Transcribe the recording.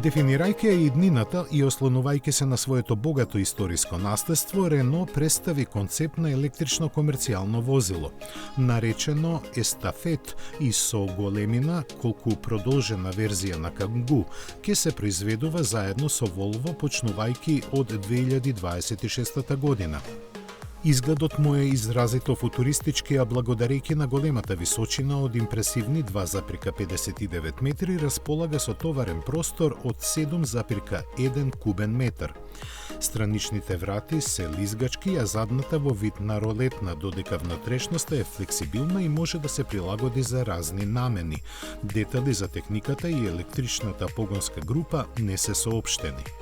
Дефинирајќи ја иднината и ослонувајќи се на своето богато историско наследство, Рено представи концепт на електрично комерцијално возило, наречено Естафет, и со големина колку продолжена верзија на Кангу, ќе се произведува заедно со Волво почнувајќи од 2026 година. Изгледот му е изразито футуристички, а благодарејќи на големата височина од импресивни 2,59 метри, располага со товарен простор од 7,1 кубен метар. Страничните врати се лизгачки, а задната во вид на ролетна, додека внатрешноста е флексибилна и може да се прилагоди за разни намени. Детали за техниката и електричната погонска група не се соопштени.